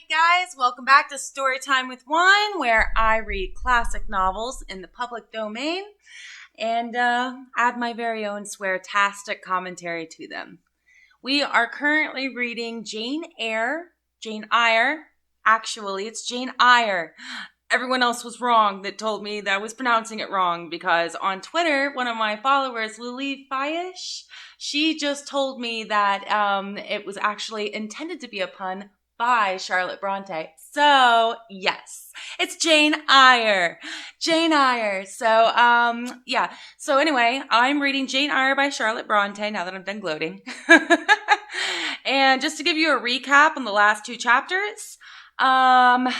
Alright guys, welcome back to Storytime with One, where I read classic novels in the public domain and add my very own swear-tastic commentary to them. We are currently reading Jane Eyre. Actually, it's Jane Eyre. Everyone else was wrong that told me that I was pronouncing it wrong because on Twitter, one of my followers, Lily Fayesh, she just told me that it was actually intended to be a pun by Charlotte Bronte. So, yes, it's Jane Eyre. Jane Eyre. So, yeah. So anyway, I'm reading Jane Eyre by Charlotte Bronte now that I'm done gloating. And just to give you a recap on the last two chapters, the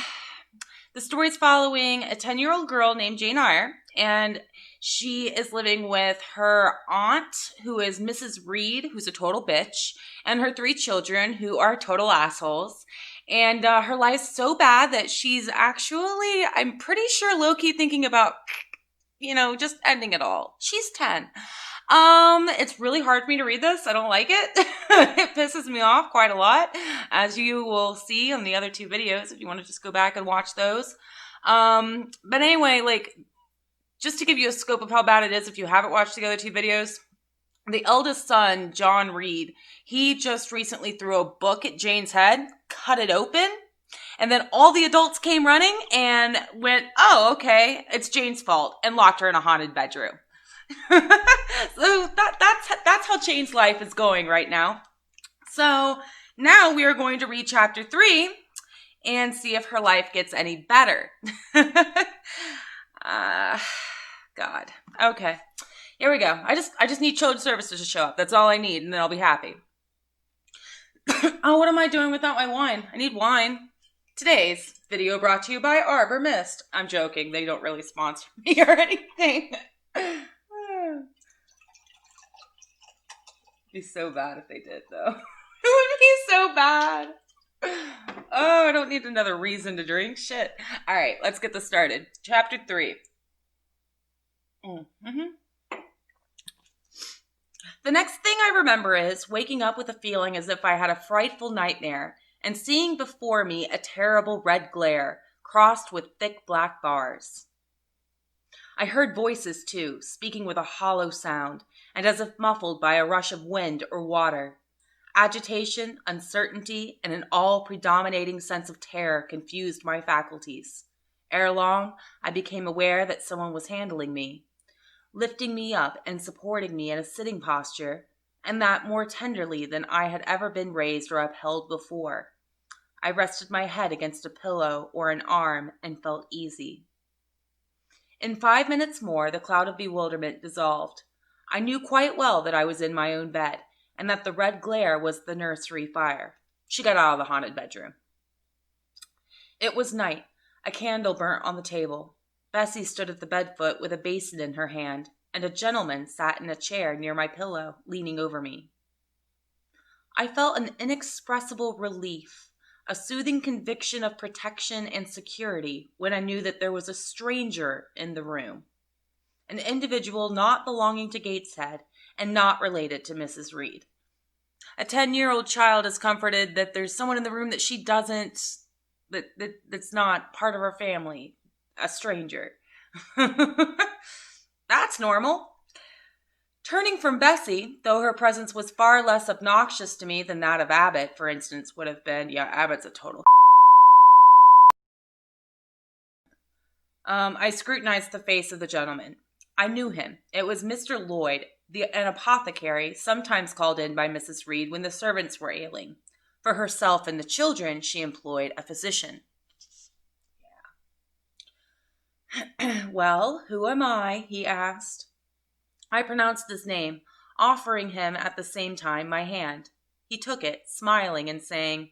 story's following a 10-year-old girl named Jane Eyre, and she is living with her aunt, who is Mrs. Reed, who's a total bitch, and her three children, who are total assholes. And her life's so bad that she's actually, I'm pretty sure, low-key thinking about, just ending it all. She's 10. It's really hard for me to read this. I don't like it. It pisses me off quite a lot, as you will see on the other two videos if you want to just go back and watch those. But anyway, just to give you a scope of how bad it is if you haven't watched the other two videos, the eldest son, John Reed, he just recently threw a book at Jane's head, cut it open, and then all the adults came running and went, oh, okay, it's Jane's fault, and locked her in a haunted bedroom. So that's how Jane's life is going right now. So now we are going to read chapter 3 and see if her life gets any better. God. Okay. Here we go. I just need children's services to show up. That's all I need, and then I'll be happy. Oh, what am I doing without my wine? I need wine. Today's video brought to you by Arbor Mist. I'm joking. They don't really sponsor me or anything. It'd be so bad if they did, though. It would be so bad. Oh, I don't need another reason to drink. Shit. All right, let's get this started. Chapter 3. The next thing I remember is waking up with a feeling as if I had a frightful nightmare and seeing before me a terrible red glare crossed with thick black bars. I heard voices, too, speaking with a hollow sound and as if muffled by a rush of wind or water. Agitation, uncertainty, and an all-predominating sense of terror confused my faculties. Ere long, I became aware that someone was handling me, lifting me up and supporting me in a sitting posture, and that more tenderly than I had ever been raised or upheld before. I rested my head against a pillow or an arm and felt easy. In 5 minutes more, the cloud of bewilderment dissolved. I knew quite well that I was in my own bed, and that the red glare was the nursery fire. She got out of the haunted bedroom. It was night. A candle burnt on the table. Bessie stood at the bed foot with a basin in her hand, and a gentleman sat in a chair near my pillow, leaning over me. I felt an inexpressible relief, a soothing conviction of protection and security when I knew that there was a stranger in the room, an individual not belonging to Gateshead and not related to Mrs. Reed. A 10-year-old child is comforted that there's someone in the room that she doesn't, that's not part of her family, a stranger. That's normal. Turning from Bessie, though her presence was far less obnoxious to me than that of Abbott, for instance, would have been. Yeah, Abbott's a total I scrutinized the face of the gentleman. I knew him. It was Mr. Lloyd, an apothecary, sometimes called in by Mrs. Reed when the servants were ailing. For herself and the children, she employed a physician. Yeah. Well, who am I? He asked. I pronounced his name, offering him at the same time my hand. He took it, smiling and saying,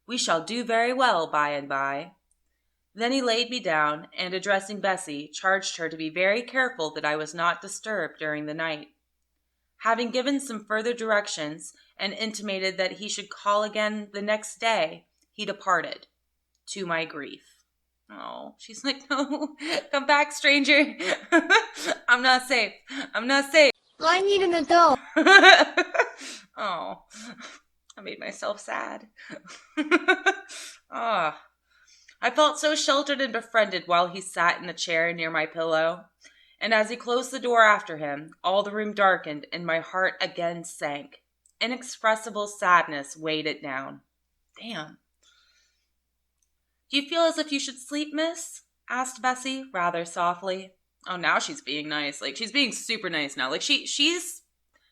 "We shall do very well by and by." Then he laid me down, and addressing Bessie, charged her to be very careful that I was not disturbed during the night. Having given some further directions, and intimated that he should call again the next day, he departed, to my grief. Oh, she's like, no, come back, stranger. I'm not safe. I'm not safe. I need an adult. Oh, I made myself sad. Ah. I felt so sheltered and befriended while he sat in the chair near my pillow. And as he closed the door after him, all the room darkened and my heart again sank. Inexpressible sadness weighed it down. Damn. Do you feel as if you should sleep, miss? Asked Bessie, rather softly. Oh, now she's being nice. Like, she's being super nice now. Like, she's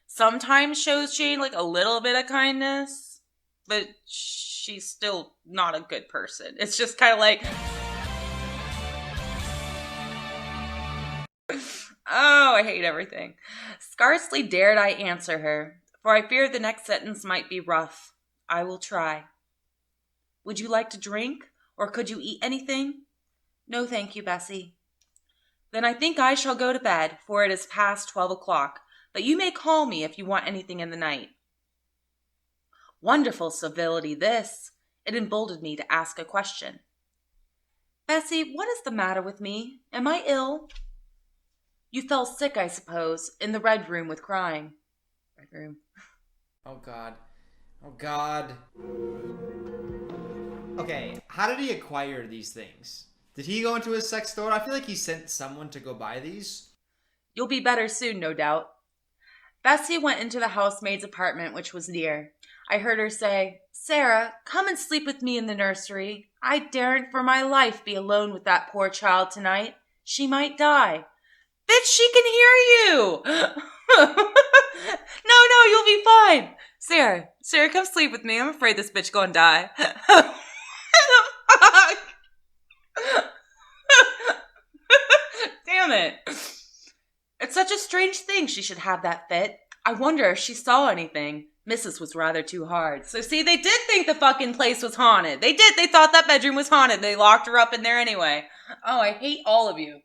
sometimes shows Jane, like, a little bit of kindness, but she's still not a good person. It's just kind of like, oh, I hate everything. Scarcely dared I answer her, for I feared the next sentence might be rough. I will try. Would you like to drink, or could you eat anything? No, thank you, Bessie. Then I think I shall go to bed, for it is past 12 o'clock, but you may call me if you want anything in the night. Wonderful civility, this. It emboldened me to ask a question. Bessie, what is the matter with me? Am I ill? You fell sick, I suppose, in the red room with crying. Red room. Oh, God. Oh, God. Okay, how did he acquire these things? Did he go into a sex store? I feel like he sent someone to go buy these. You'll be better soon, no doubt. Bessie went into the housemaid's apartment, which was near. I heard her say, Sarah, come and sleep with me in the nursery. I daren't for my life be alone with that poor child tonight. She might die. Bitch, she can hear you! No, you'll be fine. Sarah, come sleep with me. I'm afraid this bitch gonna die. Damn it. It's such a strange thing she should have that fit. I wonder if she saw anything. Mrs. was rather too hard. So see, they did think the fucking place was haunted. They did. They thought that bedroom was haunted. They locked her up in there anyway. Oh, I hate all of you.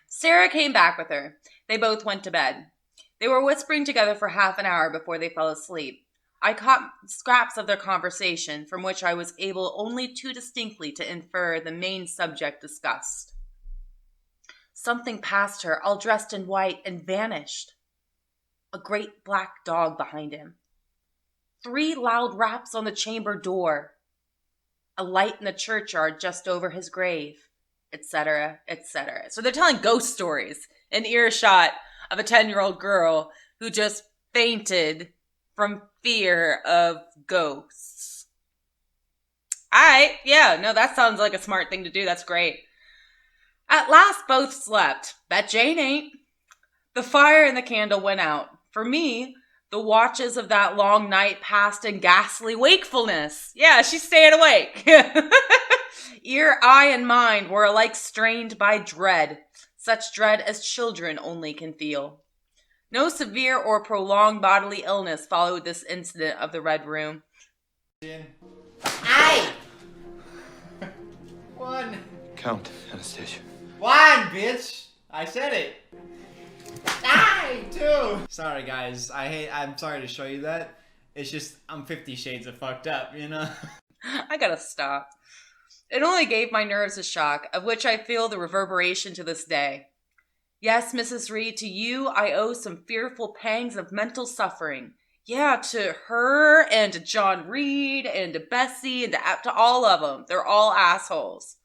Sarah came back with her. They both went to bed. They were whispering together for half an hour before they fell asleep. I caught scraps of their conversation, from which I was able only too distinctly to infer the main subject discussed. Something passed her, all dressed in white, and vanished. A great black dog behind him. 3 loud raps on the chamber door. A light in the churchyard just over his grave, etc., etc. So they're telling ghost stories in earshot of a 10-year-old girl who just fainted from fear of ghosts. Alright, yeah, no, that sounds like a smart thing to do. That's great. At last both slept. Bet Jane ain't. The fire and the candle went out. For me, the watches of that long night passed in ghastly wakefulness. Yeah, she's staying awake. Ear, eye, and mind were alike strained by dread, such dread as children only can feel. No severe or prolonged bodily illness followed this incident of the Red Room. Aye! 1. Count, Anastasia. 1, bitch! I said it. Aye! 2. Sorry, guys. I'm sorry to show you that. It's just, I'm 50 shades of fucked up, you know? I gotta stop. It only gave my nerves a shock, of which I feel the reverberation to this day. Yes, Mrs. Reed, to you I owe some fearful pangs of mental suffering. Yeah, to her, and to John Reed, and to Bessie, and to all of them. They're all assholes.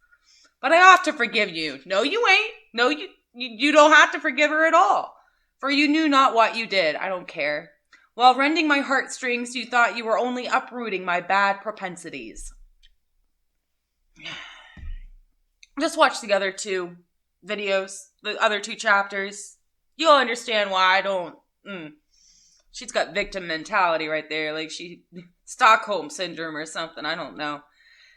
But I ought to forgive you. No, you ain't. No, you don't have to forgive her at all. For you knew not what you did. I don't care. While rending my heartstrings, you thought you were only uprooting my bad propensities. Just watch the other 2 videos, the other 2 chapters. You'll understand why I don't. She's got victim mentality right there, like Stockholm syndrome or something. I don't know.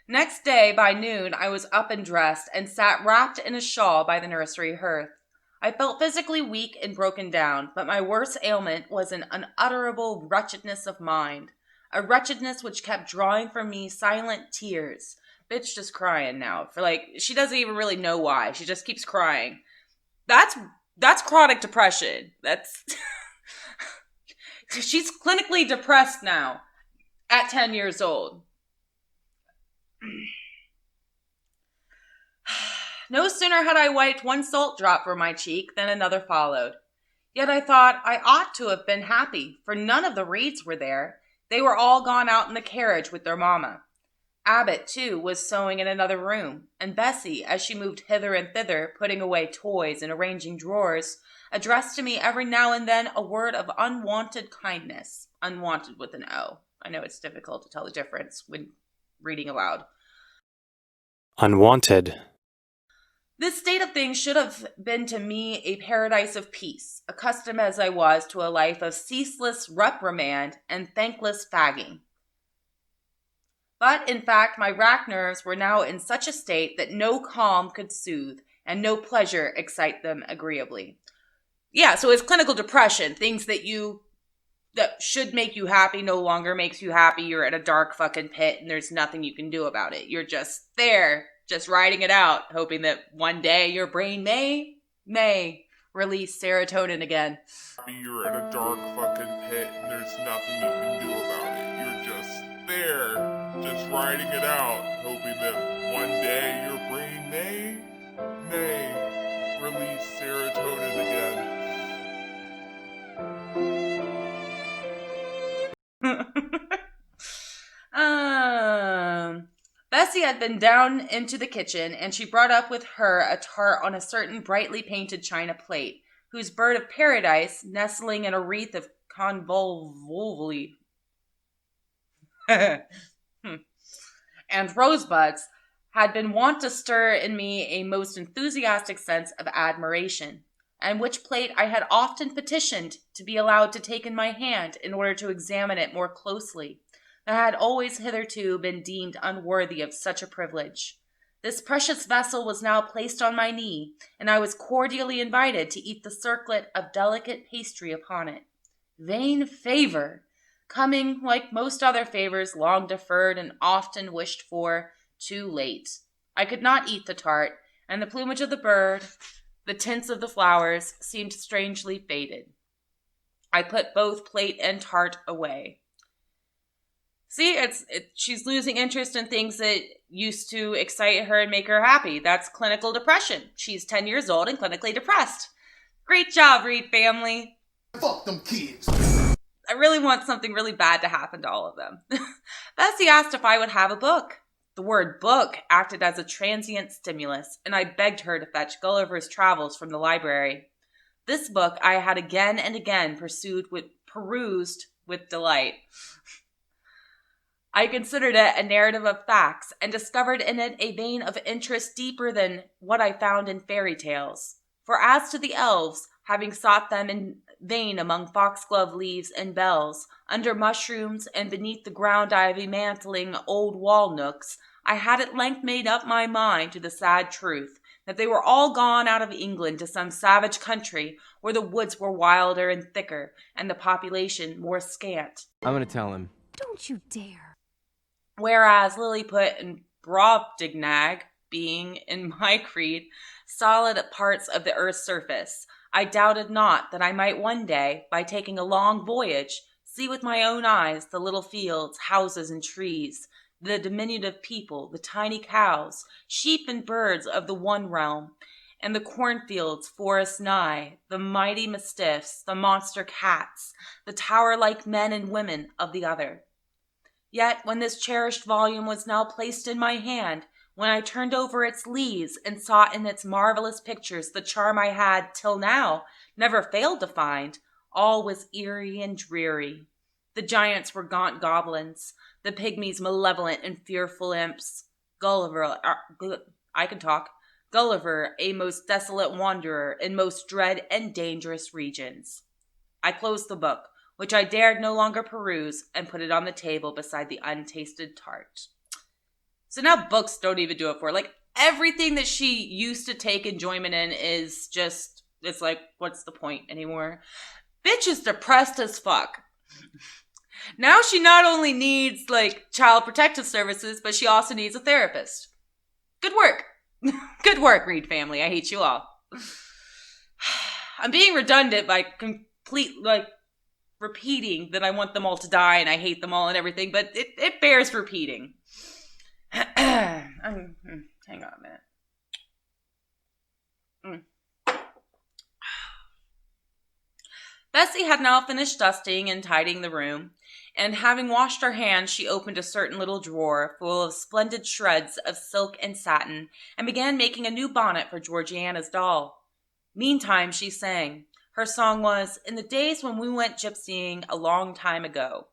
Next day, by noon, I was up and dressed and sat wrapped in a shawl by the nursery hearth. I felt physically weak and broken down, but my worst ailment was an unutterable wretchedness of mind, a wretchedness which kept drawing from me silent tears. Bitch just crying now. She doesn't even really know why. She just keeps crying. That's chronic depression. She's clinically depressed now at 10 years old. No sooner had I wiped one salt drop from my cheek than another followed. Yet I thought I ought to have been happy, for none of the Reeds were there. They were all gone out in the carriage with their mamma. Abbott, too, was sewing in another room, and Bessie, as she moved hither and thither, putting away toys and arranging drawers, addressed to me every now and then a word of unwonted kindness. Unwanted with an O. I know it's difficult to tell the difference when reading aloud. Unwanted. This state of things should have been to me a paradise of peace, accustomed as I was to a life of ceaseless reprimand and thankless fagging. But, in fact, my racked nerves were now in such a state that no calm could soothe, and no pleasure excite them agreeably. Yeah, so it's clinical depression. Things that should make you happy no longer makes you happy. You're in a dark fucking pit, and there's nothing you can do about it. You're just there, just riding it out, hoping that one day your brain may release serotonin again. You're in a dark fucking pit, and there's nothing you can do about it. You're just there, just riding it out, hoping that one day your brain may release serotonin again. Bessie had been down into the kitchen, and she brought up with her a tart on a certain brightly painted china plate, whose bird of paradise, nestling in a wreath of convolvuli and rosebuds, had been wont to stir in me a most enthusiastic sense of admiration, and which plate I had often petitioned to be allowed to take in my hand in order to examine it more closely. I had always hitherto been deemed unworthy of such a privilege. This precious vessel was now placed on my knee, and I was cordially invited to eat the circlet of delicate pastry upon it. Vain favor! Coming, like most other favors, long deferred and often wished for, too late. I could not eat the tart, and the plumage of the bird, the tints of the flowers, seemed strangely faded. I put both plate and tart away. See, she's losing interest in things that used to excite her and make her happy. That's clinical depression. She's 10 years old and clinically depressed. Great job, Reed family. Fuck them kids. I really want something really bad to happen to all of them. Bessie asked if I would have a book. The word book acted as a transient stimulus, and I begged her to fetch Gulliver's Travels from the library. This book I had again and again perused with delight. I considered it a narrative of facts, and discovered in it a vein of interest deeper than what I found in fairy tales. For as to the elves, having sought them in vain among foxglove leaves and bells, under mushrooms and beneath the ground ivy mantling old wall nooks, I had at length made up my mind to the sad truth that they were all gone out of England to some savage country where the woods were wilder and thicker, and the population more scant. I'm gonna tell him. Don't you dare. Whereas Lilliput and Brobdingnag, being, in my creed, solid parts of the earth's surface, I doubted not that I might one day, by taking a long voyage, see with my own eyes the little fields, houses, and trees, the diminutive people, the tiny cows, sheep and birds of the one realm, and the cornfields, forests nigh, the mighty mastiffs, the monster cats, the tower-like men and women of the other. Yet, when this cherished volume was now placed in my hand, when I turned over its leaves and saw in its marvelous pictures the charm I had, till now, never failed to find, all was eerie and dreary. The giants were gaunt goblins, the pygmies malevolent and fearful imps. Gulliver, a most desolate wanderer in most dread and dangerous regions. I closed the book, which I dared no longer peruse, and put it on the table beside the untasted tart. So now books don't even do it for her. Like, everything that she used to take enjoyment in is just, it's like, what's the point anymore? Bitch is depressed as fuck. Now she not only needs, like, child protective services, but she also needs a therapist. Good work. Good work, Reed family. I hate you all. I'm being redundant by repeating that I want them all to die and I hate them all and everything, but it bears repeating. Hang on a minute. Bessie had now finished dusting and tidying the room, and having washed her hands, she opened a certain little drawer full of splendid shreds of silk and satin, and began making a new bonnet for Georgiana's doll. Meantime, she sang. Her song was, "In the days when we went gypsying a long time ago."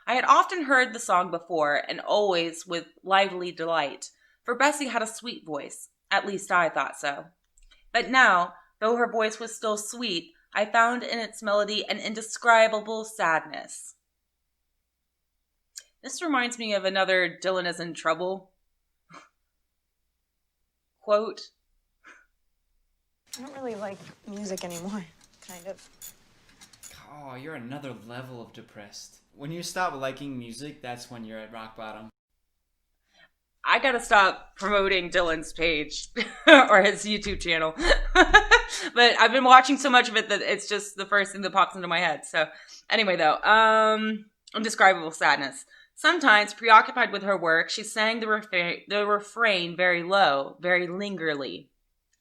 I had often heard the song before, and always with lively delight, for Bessie had a sweet voice. At least I thought so. But now, though her voice was still sweet, I found in its melody an indescribable sadness. This reminds me of another Dylan is in trouble quote. I don't really like music anymore, kind of. Oh, you're another level of depressed. When you stop liking music, that's when you're at rock bottom. I gotta stop promoting Dylan's page or his YouTube channel. But I've been watching so much of it that it's just the first thing that pops into my head. So anyway, though, indescribable sadness. Sometimes, preoccupied with her work, she sang the refrain very low, very lingerly.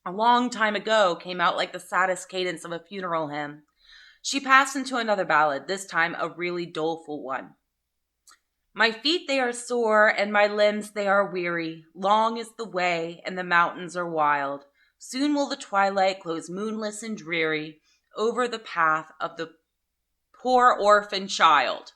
A long time ago came out like the saddest cadence of a funeral hymn. She passed into another ballad, this time a really doleful one. My feet they are sore, and my limbs they are weary. Long is the way, and the mountains are wild. Soon will the twilight close moonless and dreary over the path of the poor orphan child.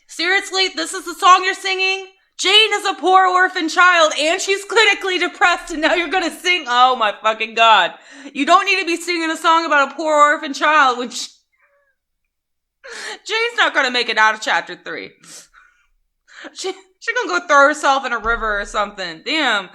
Seriously, this is the song you're singing? Jane is a poor orphan child, and she's clinically depressed, and now you're gonna sing? Oh my fucking God. You don't need to be singing a song about a poor orphan child when Jane's not gonna make it out of chapter 3. She gonna go throw herself in a river or something. Damn.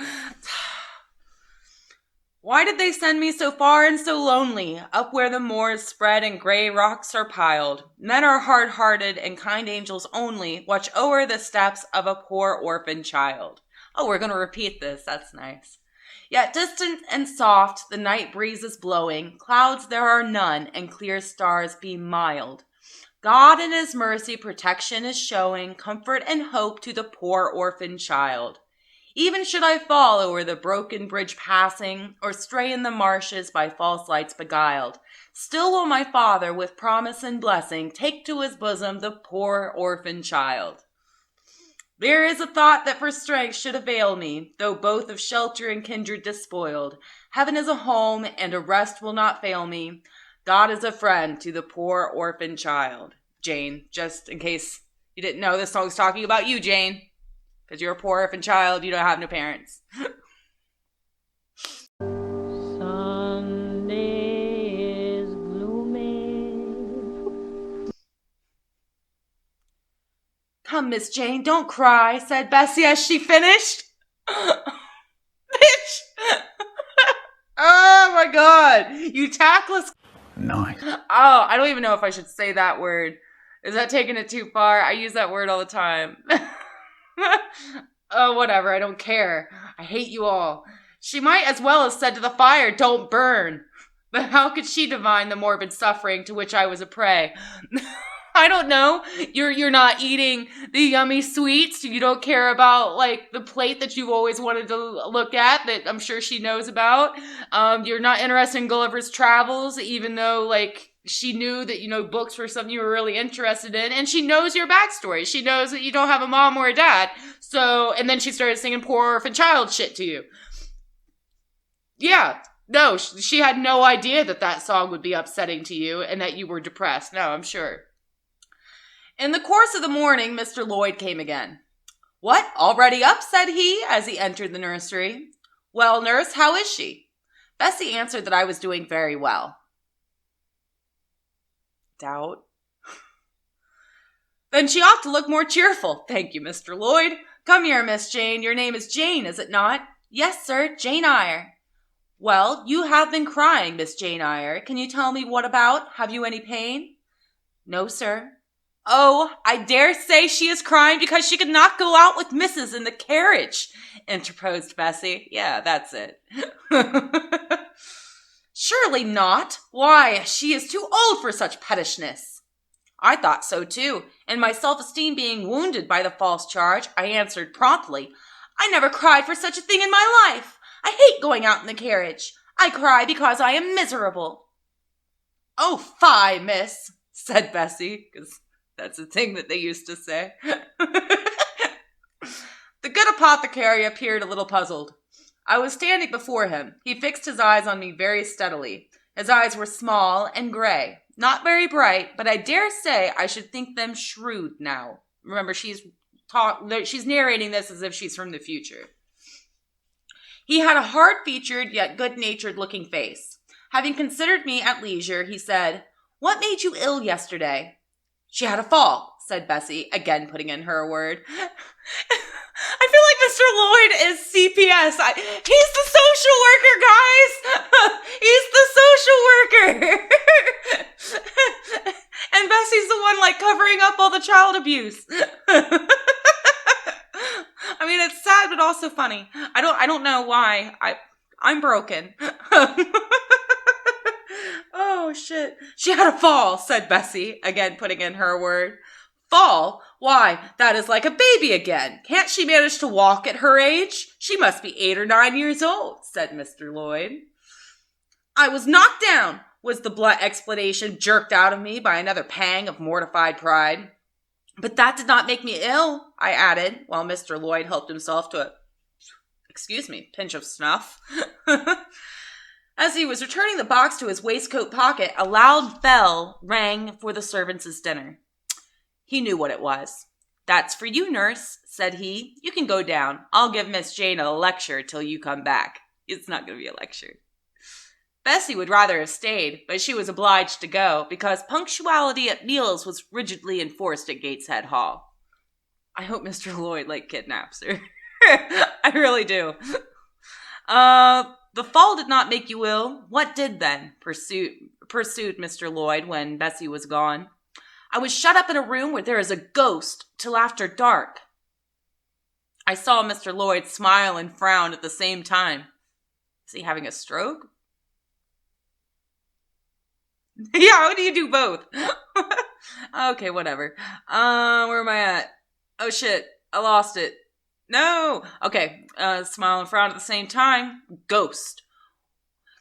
Why did they send me so far and so lonely, up where the moors spread and gray rocks are piled? Men are hard-hearted and kind angels only watch o'er the steps of a poor orphan child. Oh, we're gonna repeat this. That's nice. Yet distant and soft, the night breeze is blowing. Clouds there are none, and clear stars beam mild. God in his mercy protection is showing, comfort and hope to the poor orphan child. Even should I fall o'er the broken bridge passing, or stray in the marshes by false lights beguiled, still will my Father with promise and blessing take to his bosom the poor orphan child. There is a thought that for strength should avail me, though both of shelter and kindred despoiled. Heaven is a home, and a rest will not fail me. God is a friend to the poor orphan child. Jane, just in case you didn't know, this song's talking about you, Jane. Because you're a poor orphan child, you don't have no parents. Sunday is blooming. Come, Miss Jane, don't cry, said Bessie as she finished. Bitch! Oh my God, you tactless. Nice. Oh, I don't even know if I should say that word. Is that taking it too far? I use that word all the time. Oh, whatever. I don't care. I hate you all. She might as well have said to the fire, "Don't burn." But how could she divine the morbid suffering to which I was a prey? I don't know. You're not eating the yummy sweets. You don't care about, like, the plate that you've always wanted to look at that I'm sure she knows about. You're not interested in Gulliver's Travels, even though, like, she knew that, books were something you were really interested in, and she knows your backstory. She knows that you don't have a mom or a dad. So, and then she started singing poor orphan child shit to you. Yeah, no, she had no idea that song would be upsetting to you and that you were depressed. No, I'm sure. In the course of the morning, Mr. Lloyd came again. "What, already up?" said he as he entered the nursery. "Well, nurse, how is she?" Bessie answered that I was doing very well. Doubt. "Then she ought to look more cheerful. Thank you, Mr. Lloyd. Come here, Miss Jane. Your name is Jane, is it not?" "Yes, sir, Jane Eyre." "Well, you have been crying, Miss Jane Eyre. Can you tell me what about? Have you any pain?" "No, sir." "Oh, I dare say she is crying because she could not go out with Mrs. in the carriage," interposed Bessie. Yeah, that's it. "Surely not. Why, she is too old for such pettishness." I thought so too, and my self-esteem being wounded by the false charge, I answered promptly, "I never cried for such a thing in my life. I hate going out in the carriage. I cry because I am miserable." "Oh, fie, miss," said Bessie, because that's a thing that they used to say. The good apothecary appeared a little puzzled. I was standing before him. He fixed his eyes on me very steadily. His eyes were small and gray. Not very bright, but I dare say I should think them shrewd now. Remember, she's narrating this as if she's from the future. He had a hard-featured yet good-natured looking face. Having considered me at leisure, he said, "What made you ill yesterday?" "She had a fall," said Bessie, again putting in her word. I feel like Mr. Lloyd is CPS. He's the social worker, guys. He's the social worker. And Bessie's the one like covering up all the child abuse. I mean, it's sad but also funny. I don't know why. I'm broken. Oh shit. "She had a fall," said Bessie, again putting in her word. "Fall? Why, that is like a baby again. Can't she manage to walk at her age? She must be 8 or 9 years old," said Mr. Lloyd. "I was knocked down," was the blunt explanation jerked out of me by another pang of mortified pride. "But that did not make me ill," I added, while Mr. Lloyd helped himself to a, pinch of snuff. As he was returning the box to his waistcoat pocket, a loud bell rang for the servants' dinner. He knew what it was. "That's for you, nurse," said he. "You can go down. I'll give Miss Jane a lecture till you come back." It's not going to be a lecture. Bessie would rather have stayed, but she was obliged to go because punctuality at meals was rigidly enforced at Gateshead Hall. I hope Mr. Lloyd, kidnaps her. I really do. "The fall did not make you ill. What did then?" pursued Mr. Lloyd when Bessie was gone. "I was shut up in a room where there is a ghost till after dark." I saw Mr. Lloyd smile and frown at the same time. Is he having a stroke? Yeah, how do you do both? Okay, whatever. Where am I at? Oh shit, I lost it. No! Okay, smile and frown at the same time. Ghost.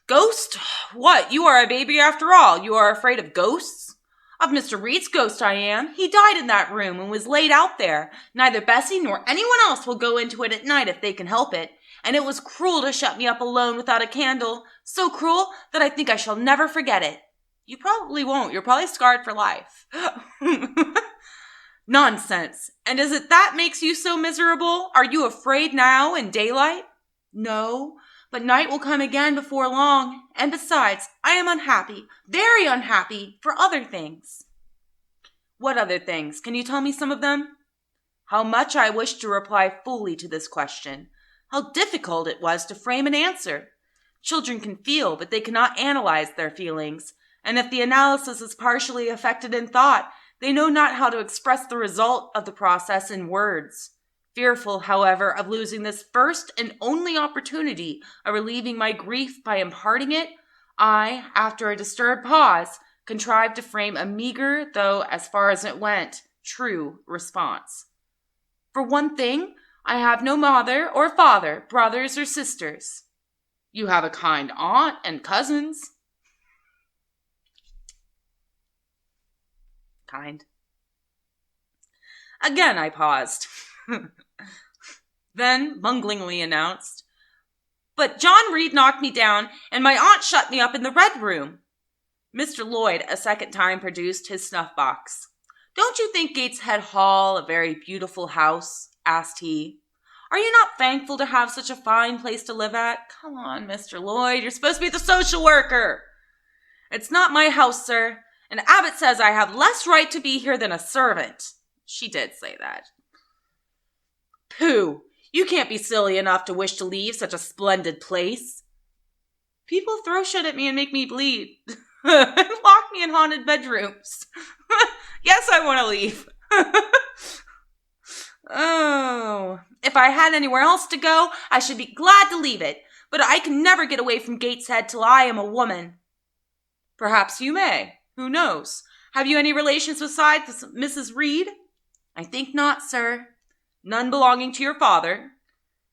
Ghost? What? You are a baby after all. You are afraid of ghosts? Of Mr. Reed's ghost I am. He died in that room and was laid out there. Neither Bessie nor anyone else will go into it at night if they can help it. And it was cruel to shut me up alone without a candle. So cruel that I think I shall never forget it. You probably won't. You're probably scarred for life. Nonsense. And is it that makes you so miserable? Are you afraid now in daylight? No, but night will come again before long. And besides, I am unhappy, very unhappy, for other things. What other things? Can you tell me some of them? How much I wish to reply fully to this question. How difficult it was to frame an answer. Children can feel, but they cannot analyze their feelings. And if the analysis is partially effected in thought, they know not how to express the result of the process in words. Fearful, however, of losing this first and only opportunity of relieving my grief by imparting it, I, after a disturbed pause, contrived to frame a meager, though, as far as it went, true response. For one thing, I have no mother or father, brothers or sisters. You have a kind aunt and cousins. Kind. Again I paused. Then bunglingly announced, "But John Reed knocked me down, and my aunt shut me up in the red room." Mr. Lloyd a second time produced his snuff-box. "Don't you think Gateshead Hall a very beautiful house?" asked he. "Are you not thankful to have such a fine place to live at? Come on, Mr. Lloyd, you're supposed to be the social worker." "It's not my house, sir. And Abbott says I have less right to be here than a servant." She did say that. "Pooh! You can't be silly enough to wish to leave such a splendid place." "People throw shit at me and make me bleed. And lock me in haunted bedrooms. Yes, I want to leave." "Oh, if I had anywhere else to go, I should be glad to leave it. But I can never get away from Gateshead till I am a woman." "Perhaps you may. Who knows? Have you any relations besides Mrs. Reed?" "I think not, sir." "None belonging to your father?"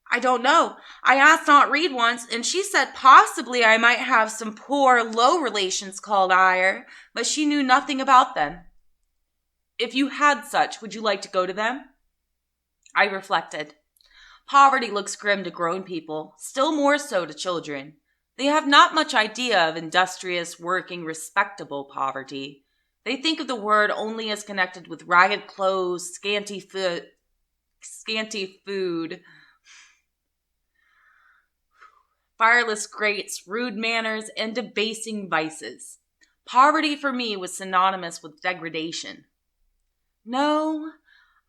I don't know. I asked Aunt Reed once, and she said possibly I might have some poor, low relations called Eyre, but she knew nothing about them. If you had such, would you like to go to them? I reflected. Poverty looks grim to grown people, still more so to children. They have not much idea of industrious, working, respectable poverty. They think of the word only as connected with ragged clothes, scanty food, fireless grates, rude manners, and debasing vices. Poverty for me was synonymous with degradation. No,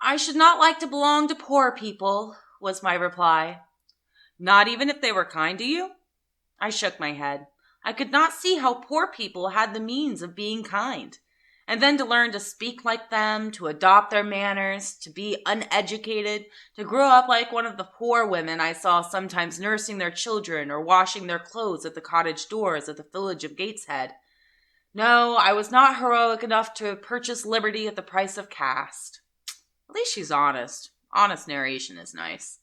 I should not like to belong to poor people, was my reply. Not even if they were kind to you? I shook my head. I could not see how poor people had the means of being kind. And then to learn to speak like them, to adopt their manners, to be uneducated, to grow up like one of the poor women I saw sometimes nursing their children or washing their clothes at the cottage doors at the village of Gateshead. No, I was not heroic enough to purchase liberty at the price of caste. At least she's honest. Honest narration is nice.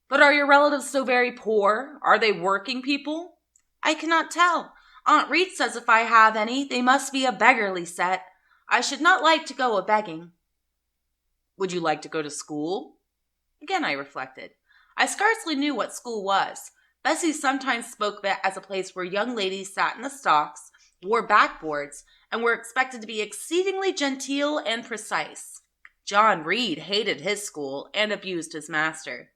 But are your relatives so very poor? Are they working people? I cannot tell. Aunt Reed says if I have any, they must be a beggarly set. I should not like to go a-begging. Would you like to go to school? Again I reflected. I scarcely knew what school was. Bessie sometimes spoke of it as a place where young ladies sat in the stocks, wore backboards, and were expected to be exceedingly genteel and precise. John Reed hated his school and abused his master.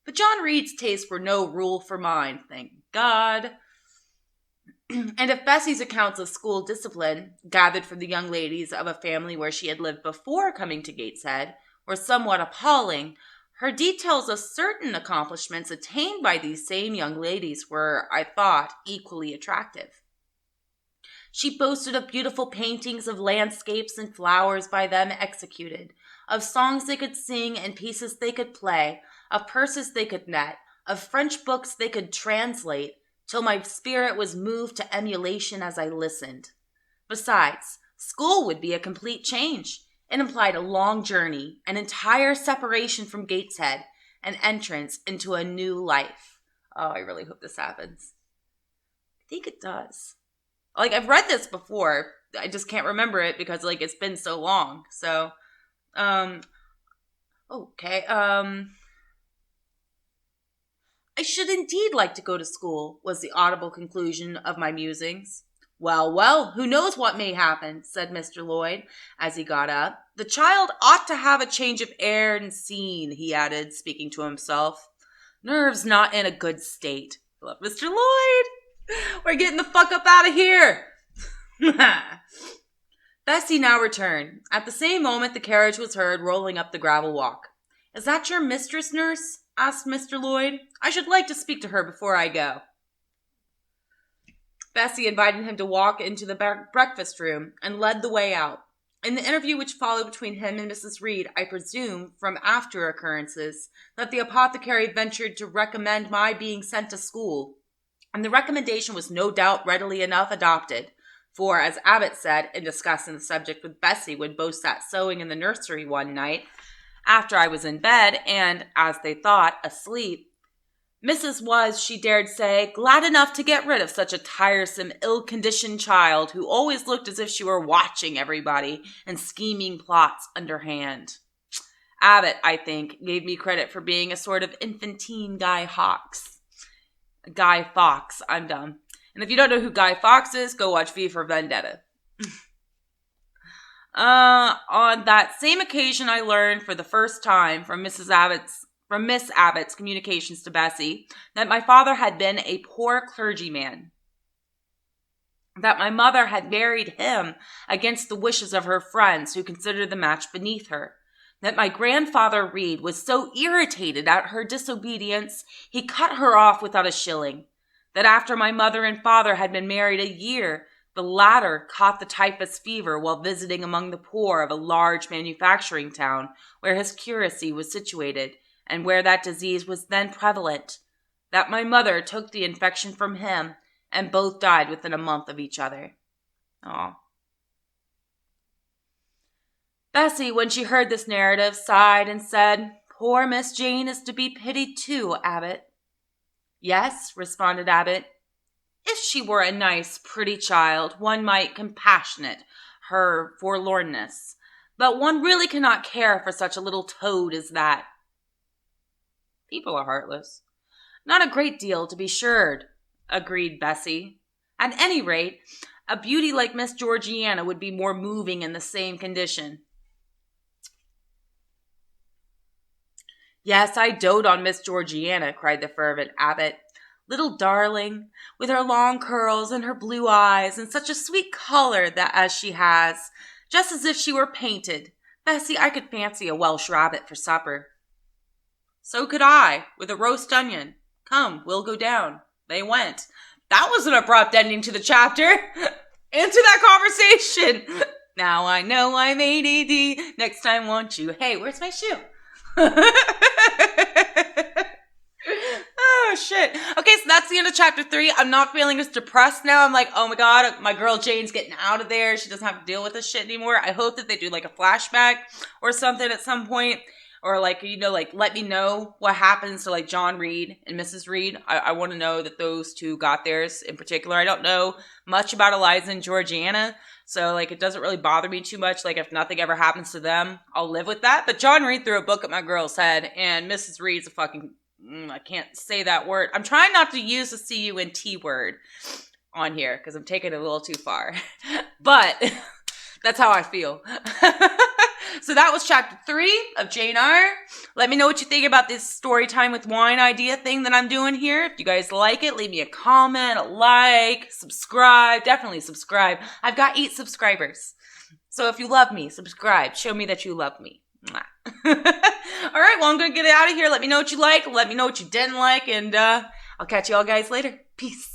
But John Reed's tastes were no rule for mine, thank God. And if Bessie's accounts of school discipline, gathered from the young ladies of a family where she had lived before coming to Gateshead, were somewhat appalling, her details of certain accomplishments attained by these same young ladies were, I thought, equally attractive. She boasted of beautiful paintings of landscapes and flowers by them executed, of songs they could sing and pieces they could play, of purses they could knit, of French books they could translate, till my spirit was moved to emulation as I listened. Besides, school would be a complete change. It implied a long journey, an entire separation from Gateshead, an entrance into a new life. Oh, I really hope this happens. I think it does. I've read this before. I just can't remember it because, it's been so long. So, okay, I should indeed like to go to school, was the audible conclusion of my musings. Well, who knows what may happen, said Mr. Lloyd, as he got up. The child ought to have a change of air and scene, he added, speaking to himself. Nerves not in a good state. I love Mr. Lloyd. We're getting the fuck up out of here. Bessie now returned. At the same moment, the carriage was heard rolling up the gravel walk. Is that your mistress, nurse? Asked Mr. Lloyd. I should like to speak to her before I go. Bessie invited him to walk into the breakfast room and led the way out. In the interview which followed between him and Mrs. Reed, I presume, from after occurrences, that the apothecary ventured to recommend my being sent to school, and the recommendation was no doubt readily enough adopted, for, as Abbott said in discussing the subject with Bessie when both sat sewing in the nursery one night, after I was in bed and, as they thought, asleep, Mrs. was, she dared say, glad enough to get rid of such a tiresome, ill-conditioned child who always looked as if she were watching everybody and scheming plots underhand. Abbott, I think, gave me credit for being a sort of infantine Guy Fawkes. I'm dumb. And if you don't know who Guy Fawkes is, go watch V for Vendetta. On that same occasion, I learned for the first time from Miss Abbott's communications to Bessie that my father had been a poor clergyman, that my mother had married him against the wishes of her friends who considered the match beneath her, that my grandfather Reed was so irritated at her disobedience he cut her off without a shilling, that after my mother and father had been married a year, the latter caught the typhus fever while visiting among the poor of a large manufacturing town where his curacy was situated, and where that disease was then prevalent, that my mother took the infection from him, and both died within a month of each other. Aw. Bessie, when she heard this narrative, sighed and said, Poor Miss Jane is to be pitied too, Abbot. Yes, responded Abbot. If she were a nice, pretty child, one might compassionate her forlornness. But one really cannot care for such a little toad as that. People are heartless. Not a great deal, to be sure, agreed Bessie. At any rate, a beauty like Miss Georgiana would be more moving in the same condition. Yes, I dote on Miss Georgiana, cried the fervent Abbot. Little darling, with her long curls and her blue eyes and such a sweet color that as she has, just as if she were painted. Bessie, I could fancy a Welsh rabbit for supper. So could I, with a roast onion. Come, we'll go down. They went. That was an abrupt ending to the chapter. Into that conversation. Now I know I'm ADD. Next time, won't you? Hey, where's my shoe? Oh, shit. Okay, so that's the end of chapter 3. I'm not feeling as depressed now. I'm like, oh my god, my girl Jane's getting out of there. She doesn't have to deal with this shit anymore. I hope that they do like a flashback or something at some point. Or like, you know, like let me know what happens to like John Reed and Mrs. Reed. I want to know that those two got theirs in particular. I don't know much about Eliza and Georgiana. So like it doesn't really bother me too much. Like if nothing ever happens to them, I'll live with that. But John Reed threw a book at my girl's head and Mrs. Reed's a fucking... I can't say that word. I'm trying not to use the C-U-N-T word on here because I'm taking it a little too far. But that's how I feel. So that was chapter 3 of Jane Eyre. Let me know what you think about this story time with wine idea thing that I'm doing here. If you guys like it, leave me a comment, a like, subscribe. Definitely subscribe. I've got 8 subscribers. So if you love me, subscribe. Show me that you love me. All right, well, I'm going to get out of here. Let me know what you like. Let me know what you didn't like. And I'll catch you all guys later. Peace.